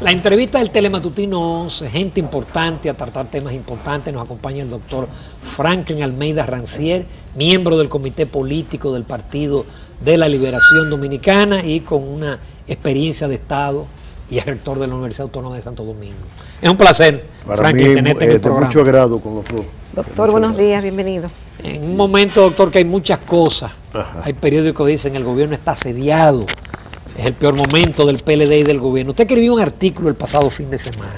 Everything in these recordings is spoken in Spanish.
La entrevista del Telematutino 11, gente importante a tratar temas importantes. Nos acompaña el doctor Franklin Almeida Rancier, miembro del Comité Político del Partido de la Liberación Dominicana y con una experiencia de Estado y es rector de la Universidad Autónoma de Santo Domingo. Es un placer, Franklin, tenerte en el programa. Mucho agrado con los dos. Doctor, buenos días, bienvenido. En un momento, doctor, que hay muchas cosas. Hay periódicos que dicen el gobierno está asediado. Es el peor momento del PLD y del gobierno. Usted escribió un artículo el pasado fin de semana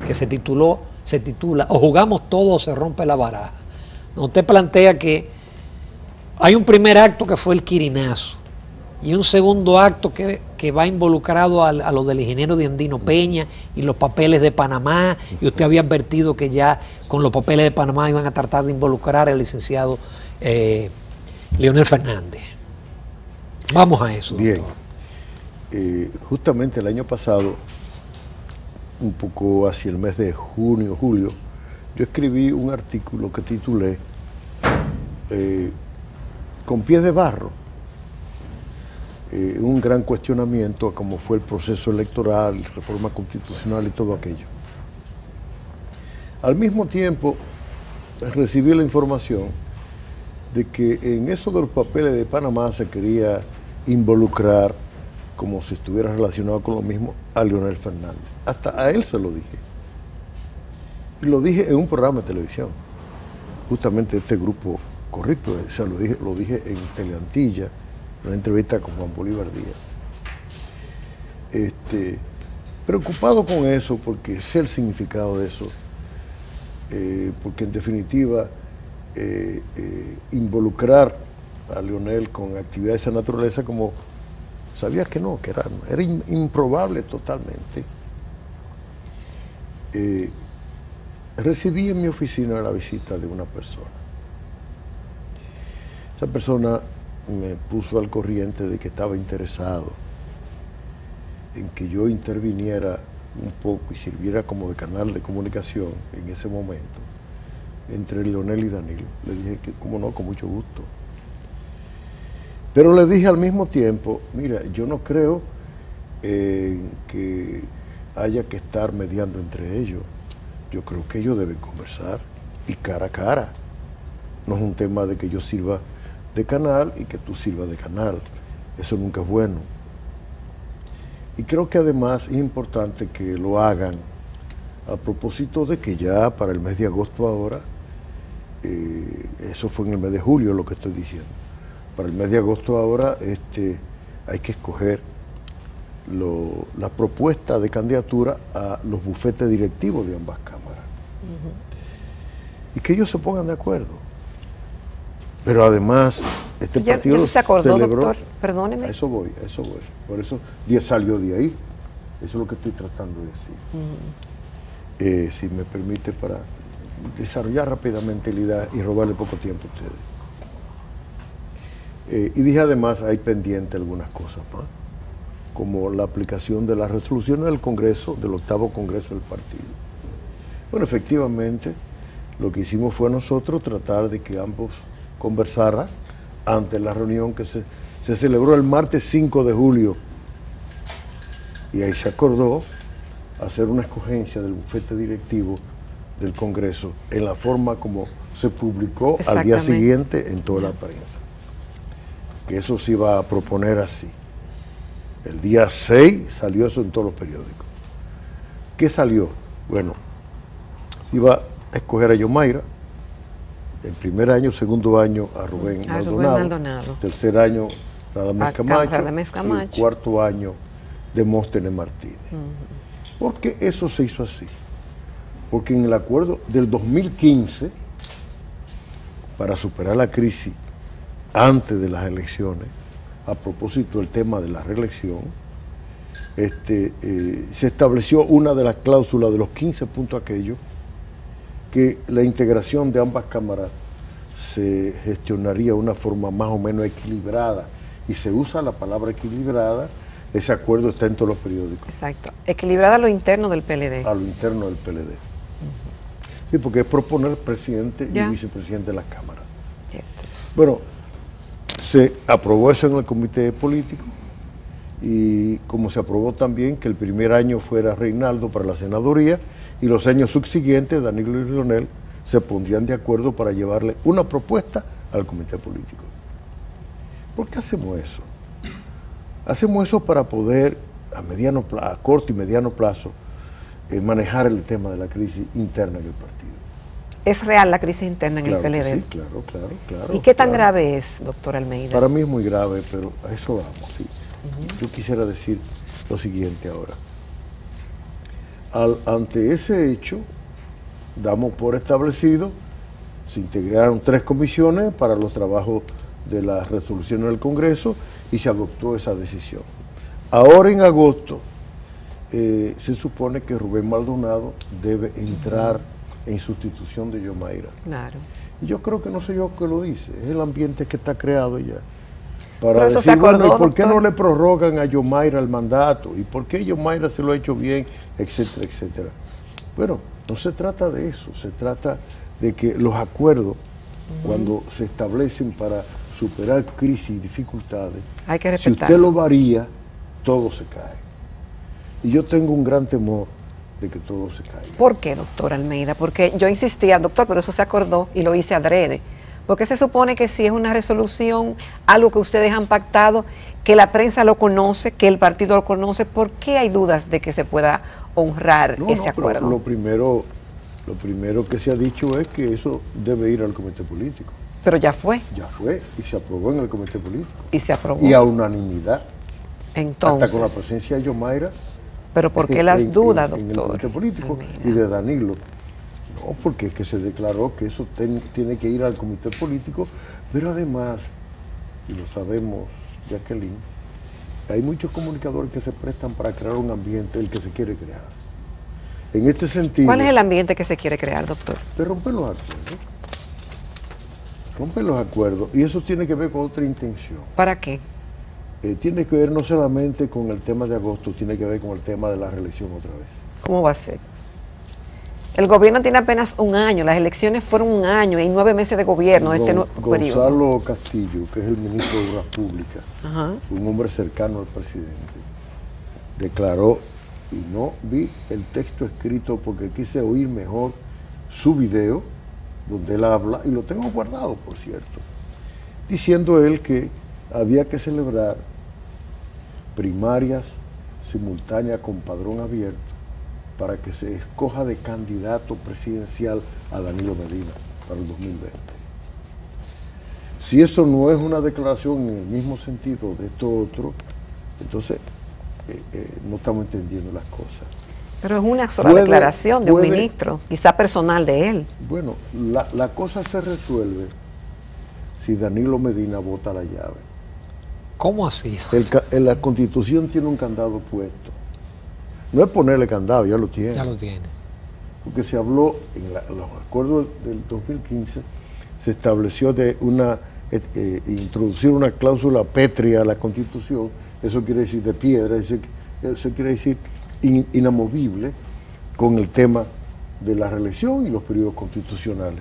que se titula o jugamos todo o se rompe la baraja. Donde usted plantea que hay un primer acto que fue el quirinazo y un segundo acto que va involucrado a lo del ingeniero Diandino Peña y los papeles de Panamá, y usted había advertido que ya con los papeles de Panamá iban a tratar de involucrar al licenciado Leonel Fernández. Vamos a eso, doctor. Bien. Justamente el año pasado, un poco hacia el mes de junio, julio, yo escribí un artículo que titulé Con pies de barro, un gran cuestionamiento a cómo fue el proceso electoral, reforma constitucional y todo aquello. Al mismo tiempo, recibí la información de que en eso de los papeles de Panamá se quería involucrar, como si estuviera relacionado con lo mismo, a Leonel Fernández. Hasta a él se lo dije. Y lo dije en un programa de televisión. Justamente este grupo correcto, o sea, lo dije en Teleantilla, en una entrevista con Juan Bolívar Díaz. Preocupado con eso, porque sé el significado de eso, porque en definitiva involucrar a Leonel con actividades de esa naturaleza, como sabías que no, que era improbable totalmente. Recibí en mi oficina la visita de una persona. Esa persona me puso al corriente de que estaba interesado en que yo interviniera un poco y sirviera como de canal de comunicación en ese momento entre Leonel y Danilo. Le dije que, cómo no, con mucho gusto. Pero le dije al mismo tiempo, mira, yo no creo que haya que estar mediando entre ellos. Yo creo que ellos deben conversar y cara a cara. No es un tema de que yo sirva de canal y que tú sirvas de canal. Eso nunca es bueno. Y creo que además es importante que lo hagan a propósito de que ya para el mes de agosto ahora, eso fue en el mes de julio lo que estoy diciendo, para el mes de agosto ahora hay que escoger la propuesta de candidatura a los bufetes directivos de ambas cámaras. Y que ellos se pongan de acuerdo. Pero además, este partido se acordó, celebró, doctor, perdóneme. A eso voy. Por eso salió de ahí. Eso es lo que estoy tratando de decir. Si me permite, para desarrollar rápidamente la idea y robarle poco tiempo a ustedes. Y dije además, hay pendiente algunas cosas, ¿no? Como la aplicación de las resoluciones del Congreso, del 8º Congreso del partido. Bueno, efectivamente, lo que hicimos fue nosotros tratar de que ambos conversaran ante la reunión que se celebró el martes 5 de julio. Y ahí se acordó hacer una escogencia del bufete directivo del Congreso en la forma como se publicó al día siguiente en toda la prensa. Que eso se iba a proponer así. El día 6 salió eso en todos los periódicos. ¿Qué salió? Bueno, iba a escoger a Yomaira, el primer año, segundo año a Rubén Maldonado, tercer año Radamés Camacho, y el cuarto año Demóstenes Martínez. ¿Por qué eso se hizo así? Porque en el acuerdo del 2015, para superar la crisis antes de las elecciones, a propósito del tema de la reelección, se estableció una de las cláusulas de los 15 puntos aquellos, que la integración de ambas cámaras se gestionaría de una forma más o menos equilibrada, y se usa la palabra equilibrada. Ese acuerdo está en todos los periódicos. Exacto, equilibrada a lo interno del PLD. A lo interno del PLD. Sí, porque es proponer presidente y vicepresidente de las cámaras. Bueno, se aprobó eso en el comité político y como se aprobó también que el primer año fuera Reinaldo para la senaduría y los años subsiguientes Danilo y Leonel se pondrían de acuerdo para llevarle una propuesta al comité político. ¿Por qué hacemos eso? Hacemos eso para poder a corto y mediano plazo manejar el tema de la crisis interna en el partido. ¿Es real la crisis interna en Claro el que PLD? sí, claro. ¿Y qué tan grave es, doctor Almeida? Para mí es muy grave, pero a eso vamos. Sí. Yo quisiera decir lo siguiente ahora. Ante ese hecho, damos por establecido, se integraron 3 comisiones para los trabajos de las resoluciones del Congreso y se adoptó esa decisión. Ahora en agosto se supone que Rubén Maldonado debe entrar en sustitución de Yomaira. Claro. Y yo creo que no soy yo que lo dice, es el ambiente que está creado ya. Pero Para eso decir, se acordó, bueno, ¿y por qué doctor? no le prorrogan a Yomaira el mandato? ¿Y por qué Yomaira se lo ha hecho bien? Etcétera, etcétera. Bueno, no se trata de eso, se trata de que los acuerdos, cuando se establecen para superar crisis y dificultades, Hay que si respetar. usted lo varía, todo se cae. Y yo tengo un gran temor de que todo se caiga. ¿Por qué, doctor Almeida? Porque yo insistía, doctor, pero eso se acordó y lo hice adrede. Porque se supone que si es una resolución, algo que ustedes han pactado, que la prensa lo conoce, que el partido lo conoce, ¿por qué hay dudas de que se pueda honrar ese pero acuerdo? lo primero que se ha dicho es que eso debe ir al comité político. Pero ya fue Ya fue y se aprobó en el comité político. y se aprobó. Y a unanimidad. Entonces, Hasta con la presencia de Yomaira. pero ¿por qué las dudas, en el doctor comité político Almeida? y de Danilo. No, porque es que se declaró que eso tiene que ir al comité político, pero además, y lo sabemos, Jacqueline, hay muchos comunicadores que se prestan para crear un ambiente, el que se quiere crear. En este sentido, ¿Cuál es el ambiente que se quiere crear, doctor? de romper los acuerdos. Romper los acuerdos, y eso tiene que ver con otra intención. ¿Para qué? Tiene que ver no solamente con el tema de agosto, tiene que ver con el tema de la reelección otra vez. ¿Cómo va a ser? El gobierno tiene apenas un año, las elecciones fueron un año y 9 meses de gobierno este periodo. Gonzalo Castillo, que es el ministro de Obras Públicas, Ajá. un hombre cercano al presidente, declaró, y no vi el texto escrito porque quise oír mejor su video, donde él habla, y lo tengo guardado, por cierto, diciendo él que había que celebrar primarias simultáneas con padrón abierto para que se escoja de candidato presidencial a Danilo Medina para el 2020. Si eso no es una declaración en el mismo sentido de esto otro, entonces no estamos entendiendo las cosas. Pero es una sola declaración de un ministro, quizá personal de él. Bueno, la cosa se resuelve si Danilo Medina vota la llave. ¿Cómo así? La Constitución tiene un candado puesto. No es ponerle candado, ya lo tiene. Ya lo tiene. Porque se habló, en los acuerdos del 2015, se estableció de introducir una cláusula pétrea a la Constitución, eso quiere decir de piedra, eso quiere decir inamovible con el tema de la reelección y los periodos constitucionales.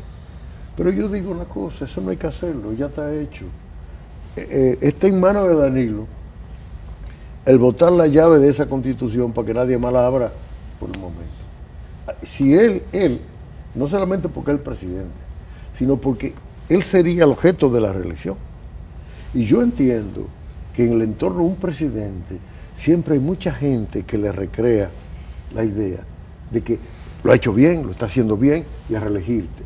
Pero yo digo una cosa, eso no hay que hacerlo, ya está hecho. Está en manos de Danilo el botar la llave de esa Constitución para que nadie más la abra por el momento. Si él, no solamente porque es el presidente, sino porque él sería el objeto de la reelección. Y yo entiendo que en el entorno de un presidente siempre hay mucha gente que le recrea la idea de que lo ha hecho bien, lo está haciendo bien y a reelegirte.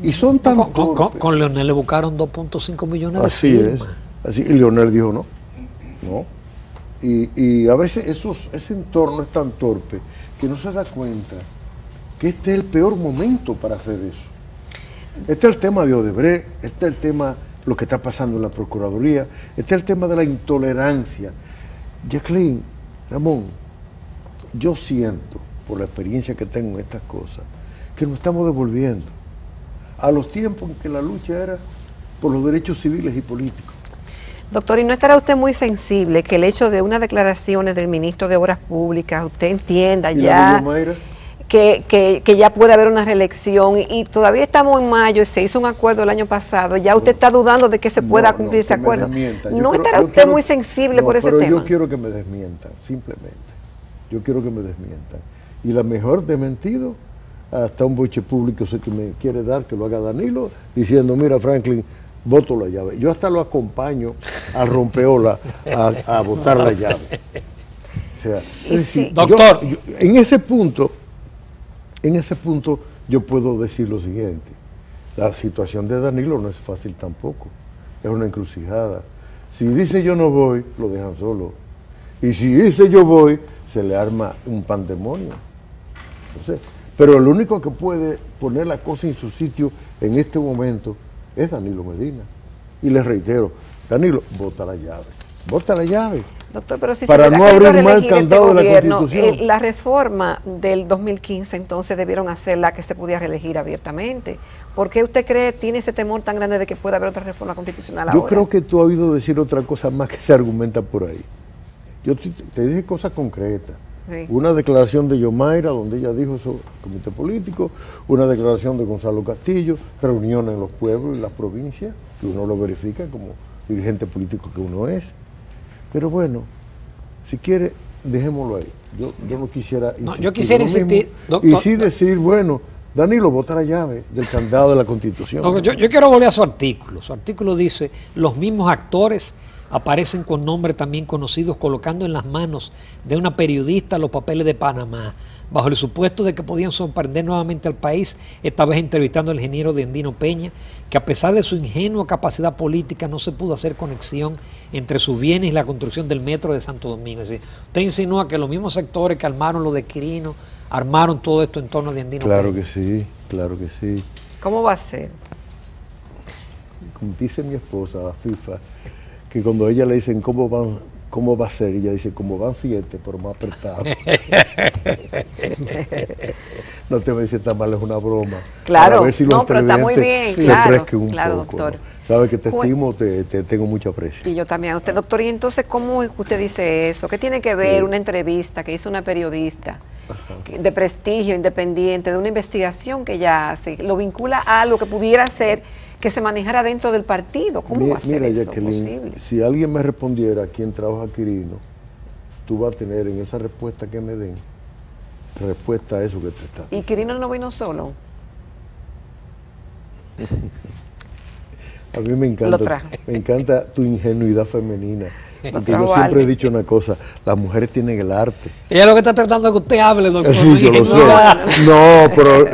Y son tan torpes. Con Leonel le buscaron 2.5 millones de Así firmas. es. Así, y Leonel dijo no. Y a veces ese entorno es tan torpe que no se da cuenta que este es el peor momento para hacer eso. Este es el tema de Odebrecht, este es el tema, lo que está pasando en la Procuraduría, este es el tema de la intolerancia. Jacqueline, Ramón, yo siento, por la experiencia que tengo en estas cosas, que nos estamos devolviendo a los tiempos en que la lucha era por los derechos civiles y políticos. Doctor, ¿y no estará usted muy sensible que el hecho de unas declaraciones del ministro de Obras Públicas, usted entienda ¿Y ya la de Yomaira? que ya puede haber una reelección y todavía estamos en mayo y se hizo un acuerdo el año pasado, ya usted está dudando de que se pueda cumplir ese acuerdo. ¿No estará usted muy sensible por ese tema? Yo quiero que me desmientan, simplemente. Yo quiero que me desmientan. Y la mejor desmentido, hasta un boche público sé que me quiere dar, que lo haga Danilo, diciendo, mira Franklin, voto la llave. Yo hasta lo acompaño al rompeola a votar la llave. O sea, es decir, doctor, en ese punto yo puedo decir lo siguiente. La situación de Danilo no es fácil tampoco. Es una encrucijada. Si dice yo no voy, lo dejan solo. Y si dice yo voy, se le arma un pandemonio. Entonces, pero el único que puede poner la cosa en su sitio en este momento es Danilo Medina. Y les reitero, Danilo, vota la llave. Vota la llave. Doctor, pero si para no abrir más el candado de la Constitución. La reforma del 2015 entonces debieron hacerla que se pudiera reelegir abiertamente. ¿Por qué usted cree, tiene ese temor tan grande de que pueda haber otra reforma constitucional ahora? Yo creo que tú has oído decir otra cosa más que se argumenta por ahí. Yo te dije cosas concretas. Sí. Una declaración de Yomaira, donde ella dijo sobre el comité político, una declaración de Gonzalo Castillo, reuniones en los pueblos y las provincias, que uno lo verifica como dirigente político que uno es. Pero bueno, si quiere, dejémoslo ahí. Yo no quisiera insistir. No, yo quisiera insistir. Y sí decir, bueno, Danilo, vota la llave del candado de la Constitución. No, yo quiero volver a su artículo. Su artículo dice, los mismos actores aparecen con nombres también conocidos colocando en las manos de una periodista los papeles de Panamá, bajo el supuesto de que podían sorprender nuevamente al país, esta vez entrevistando al ingeniero Diendino Peña, que a pesar de su ingenua capacidad política no se pudo hacer conexión entre sus bienes y la construcción del metro de Santo Domingo. Es decir, usted insinúa que los mismos sectores que armaron lo de Quirino, armaron todo esto en torno a Diendino Peña. Claro que sí, claro que sí. ¿Cómo va a ser? Como dice mi esposa, FIFA, que cuando a ella le dicen cómo va a ser, ella dice cómo van 7, pero más apretado. No te voy a decir tan mal, es una broma. Claro, a ver si no, pero está muy bien, sí, claro, claro, doctor. ¿No? Sabes que te estimo, te tengo mucho aprecio. Y yo también a usted, doctor. Y entonces, ¿cómo usted dice eso? ¿Qué tiene que ver una entrevista que hizo una periodista de prestigio, independiente, de una investigación que ella hace? Lo vincula a algo que pudiera ser que se manejara dentro del partido. ¿Cómo va a ser eso posible? Si alguien me respondiera quién trabaja Quirino, tú vas a tener en esa respuesta que me den, respuesta a eso que te está diciendo. ¿Y Quirino no vino solo? A mí me encanta tu ingenuidad femenina. Porque yo siempre he dicho una cosa, las mujeres tienen el arte. Ella lo que está tratando es que usted hable, doctor. Sí, yo lo sé. No, pero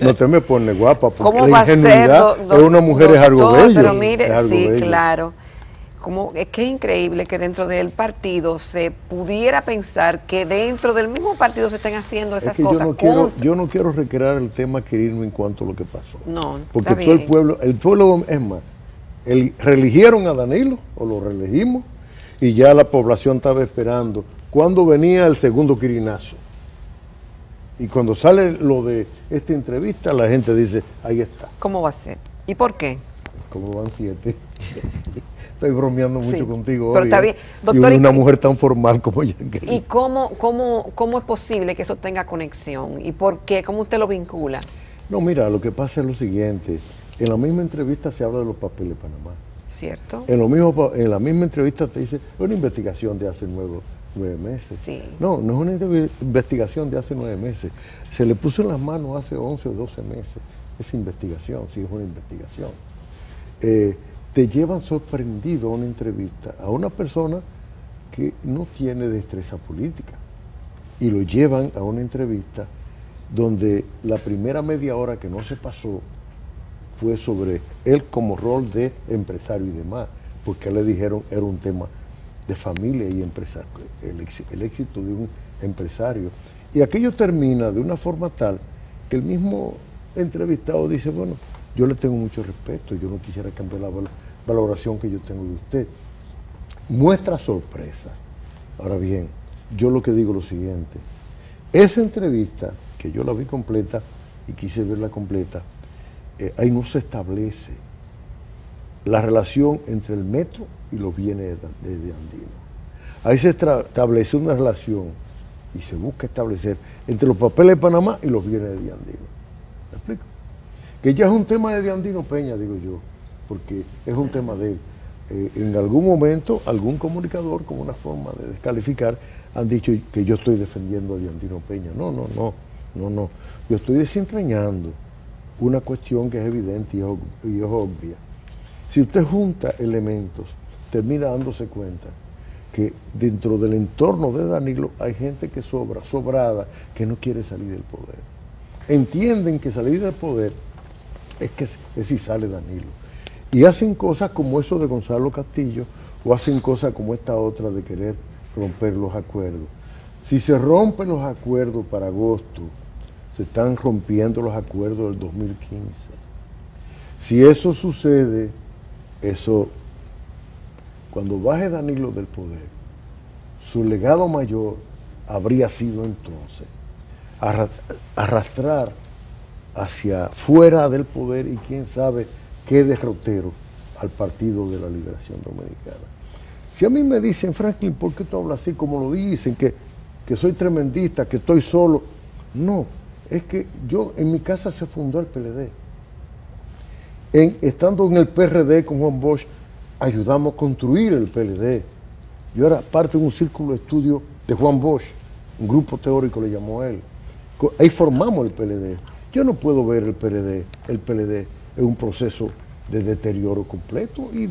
no te me pones guapa, porque la ingenuidad es una mujer, es algo bello. Pero mire, sí, bello. Claro. Es que es increíble que dentro del partido se pudiera pensar que dentro del mismo partido se estén haciendo esas cosas. Yo no quiero recrear el tema Quirino en cuanto a lo que pasó. No, porque todo el pueblo, es más, reeligieron a Danilo, o lo reelegimos, y ya la población estaba esperando cuando venía el segundo quirinazo. Y cuando sale lo de esta entrevista, la gente dice, ahí está. ¿Cómo va a ser? ¿Y por qué? ¿Cómo van 7? Estoy bromeando mucho contigo pero hoy. Está bien. Doctor, y una mujer tan formal como ella. ¿Y cómo es posible que eso tenga conexión? ¿Y por qué? ¿Cómo usted lo vincula? No, mira, lo que pasa es lo siguiente. En la misma entrevista se habla de los papeles de Panamá. ¿Cierto? En la misma entrevista te dice, es una investigación de hace 9 meses. Sí. No, no es una investigación de hace 9 meses. Se le puso en las manos hace 11 o 12 meses esa investigación, sí es una investigación. Te llevan sorprendido a una entrevista a una persona que no tiene destreza política y lo llevan a una entrevista donde la primera media hora que no se pasó fue sobre él como rol de empresario y demás, porque le dijeron era un tema de familia y empresario, el éxito de un empresario. Y aquello termina de una forma tal que el mismo entrevistado dice, bueno, yo le tengo mucho respeto, yo no quisiera cambiar la valoración que yo tengo de usted. Muestra sorpresa. Ahora bien, yo lo que digo es lo siguiente, esa entrevista, que yo la vi completa y quise verla completa, ahí no se establece la relación entre el metro y los bienes de Andino. Ahí se establece una relación y se busca establecer entre los papeles de Panamá y los bienes de Diandino. ¿Me explico? Que ya es un tema de Diandino Peña, digo yo, porque es un tema de él. En algún momento, algún comunicador, como una forma de descalificar, han dicho que yo estoy defendiendo a Diandino Peña. No. Yo estoy desentrañando una cuestión que es evidente y es obvia. Si usted junta elementos, termina dándose cuenta que dentro del entorno de Danilo hay gente que sobrada, que no quiere salir del poder. Entienden que salir del poder es si sale Danilo. Y hacen cosas como eso de Gonzalo Castillo, o hacen cosas como esta otra de querer romper los acuerdos. Si se rompen los acuerdos para agosto, se están rompiendo los acuerdos del 2015. Si eso sucede, cuando baje Danilo del poder, su legado mayor habría sido entonces arrastrar hacia fuera del poder y quién sabe qué derrotero al Partido de la Liberación Dominicana. Si a mí me dicen, Franklin, ¿por qué tú hablas así como lo dicen? Que soy tremendista, que estoy solo. No, es que en mi casa se fundó el PLD. Estando en el PRD con Juan Bosch, ayudamos a construir el PLD. Yo era parte de un círculo de estudio de Juan Bosch, un grupo teórico le llamó a él. Ahí formamos el PLD. Yo no puedo ver el PLD en un proceso de deterioro completo y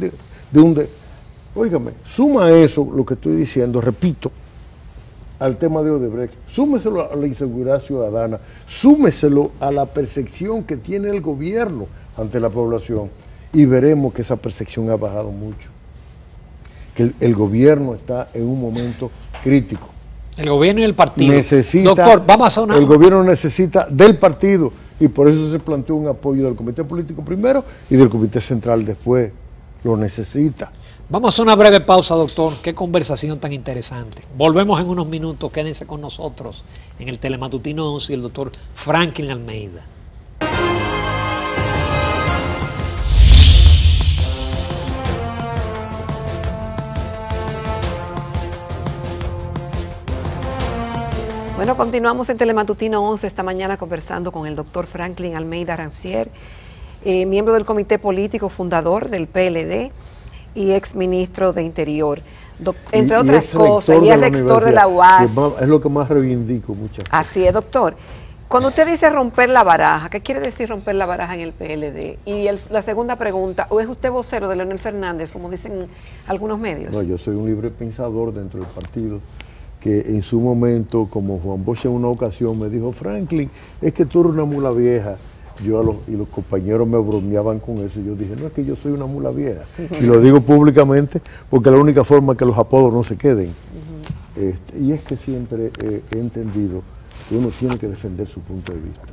óigame, suma eso lo que estoy diciendo, repito, al tema de Odebrecht, súmeselo a la inseguridad ciudadana, súmeselo a la percepción que tiene el gobierno ante la población y veremos que esa percepción ha bajado mucho, que el gobierno está en un momento crítico. El gobierno y el partido. Doctor, vamos a hacer una... El gobierno necesita del partido y por eso se planteó un apoyo del Comité Político primero y del Comité Central después. Lo necesita. Vamos a hacer una breve pausa, doctor. Qué conversación tan interesante. Volvemos en unos minutos. Quédense con nosotros en el Telematutino 11 y el doctor Franklin Almeida. Bueno, continuamos en Telematutino 11 esta mañana conversando con el doctor Franklin Almeida Rancière, miembro del Comité Político, fundador del PLD y exministro de Interior, entre otras cosas, y es rector de la UAS. Es lo que más reivindico muchas veces. Así es, doctor. Cuando usted dice romper la baraja, ¿qué quiere decir romper la baraja en el PLD? Y la segunda pregunta, ¿o es usted vocero de Leonel Fernández, como dicen algunos medios? No, yo soy un libre pensador dentro del partido, que en su momento, como Juan Bosch en una ocasión me dijo, Franklin, es que tú eres una mula vieja. Y los compañeros me bromeaban con eso. Yo dije, no, es que yo soy una mula vieja. Y lo digo públicamente porque es la única forma que los apodos no se queden. Y es que siempre he entendido que uno tiene que defender su punto de vista.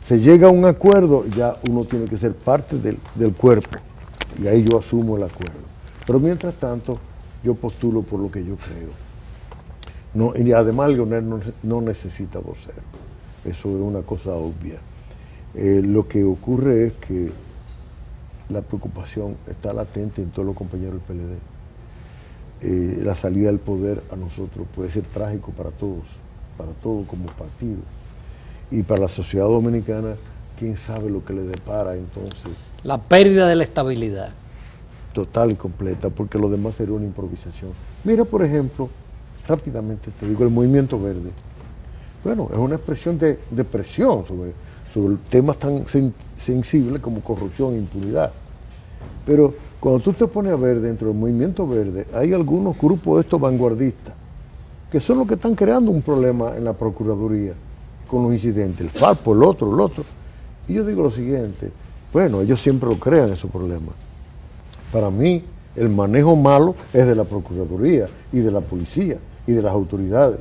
Se llega a un acuerdo, ya uno tiene que ser parte del cuerpo. Y ahí yo asumo el acuerdo. Pero mientras tanto, yo postulo por lo que yo creo. No, y además Leonel no necesita vocero. Eso es una cosa obvia. Lo que ocurre es que la preocupación está latente en todos los compañeros del PLD. La salida del poder a nosotros puede ser trágico para todos como partido. Y para la sociedad dominicana, quién sabe lo que le depara entonces. La pérdida de la estabilidad. Total y completa, porque lo demás sería una improvisación. Mira, por ejemplo, rápidamente te digo, el Movimiento Verde. Bueno, es una expresión de presión sobre temas tan sensibles como corrupción e impunidad. Pero cuando tú te pones a ver dentro del Movimiento Verde, hay algunos grupos de estos vanguardistas que son los que están creando un problema en la Procuraduría con los incidentes, el Falpo, el otro. Y yo digo lo siguiente, bueno, ellos siempre lo crean esos problemas. Para mí, el manejo malo es de la Procuraduría y de la policía y de las autoridades.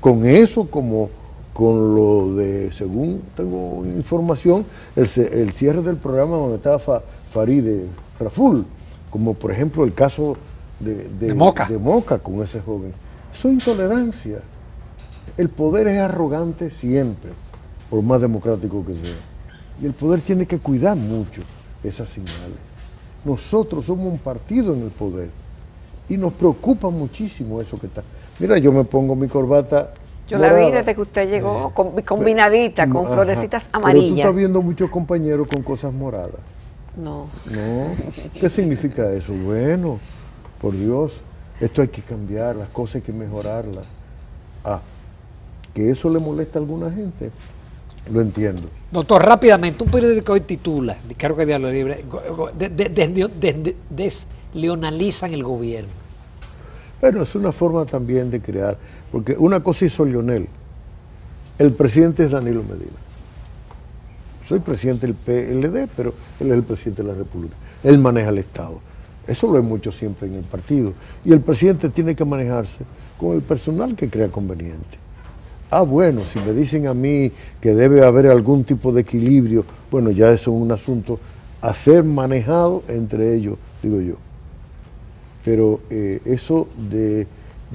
Con eso, como con lo de, según tengo información, el cierre del programa donde estaba Farideh Raful, como por ejemplo el caso de Moca con ese joven. Eso es intolerancia. El poder es arrogante siempre, por más democrático que sea. Y el poder tiene que cuidar mucho esas señales. Nosotros somos un partido en el poder y nos preocupa muchísimo eso que está. Mira, yo me pongo mi corbata Yo la vi desde que usted llegó, combinadita, con florecitas amarillas. Pero tú estás viendo muchos compañeros con cosas moradas. No. No. ¿Qué significa eso? Bueno, por Dios, esto hay que cambiar, las cosas hay que mejorarlas. Que eso le molesta a alguna gente, lo entiendo. Doctor, rápidamente, un periódico que hoy titula, creo que Diario Libre, desleonalizan el gobierno. Bueno, es una forma también de crear, porque una cosa hizo Lionel, el presidente es Danilo Medina. Soy presidente del PLD, pero él es el presidente de la República. Él maneja el Estado. Eso lo hemos hecho siempre en el partido. Y el presidente tiene que manejarse con el personal que crea conveniente. Bueno, si me dicen a mí que debe haber algún tipo de equilibrio, bueno, ya eso es un asunto a ser manejado entre ellos, digo yo. Pero eso de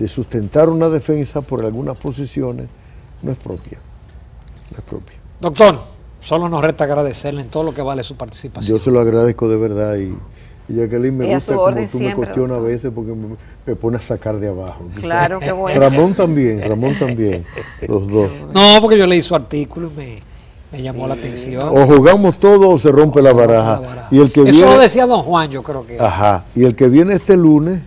sustentar una defensa por algunas posiciones no es propia. No es propia. Doctor, solo nos resta agradecerle en todo lo que vale su participación. Yo se lo agradezco de verdad y Jacqueline, me gusta como tú siempre, me cuestionas a doctor. veces porque me pone a sacar de abajo. Claro, qué bueno. Ramón también, los dos. No, porque yo leí su artículo y me llamó la atención. O jugamos todo o se rompe la baraja. Y el que Eso viene, lo decía don Juan, yo creo que. Ajá. Y el que viene este lunes,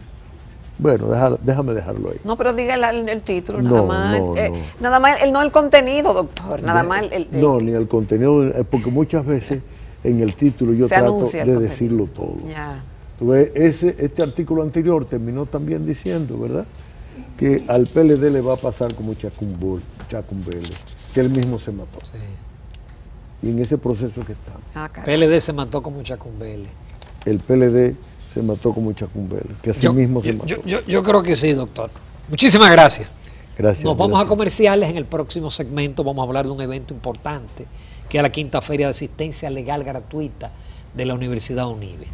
bueno, déjame dejarlo ahí. No, pero diga el título, No, nada más. no. Nada más, no el contenido, doctor, nada más. No, ni el contenido, porque muchas veces en el título yo Se trato anuncia el de contenido. decirlo todo. Ya. Tú ves, este artículo anterior terminó también diciendo, ¿verdad?, que al PLD le va a pasar como Chacumbele, que él mismo se mató. Sí. Y en ese proceso que estamos. PLD se mató como Chacumbele. El PLD se mató como Chacumbele, que así mismo se mató. Yo creo que sí, doctor. Muchísimas gracias. Gracias. Nos vamos a gracias. comerciales. En el próximo segmento vamos a hablar de un evento importante, que es la 5ª Feria de Asistencia Legal Gratuita de la Universidad UNIBE.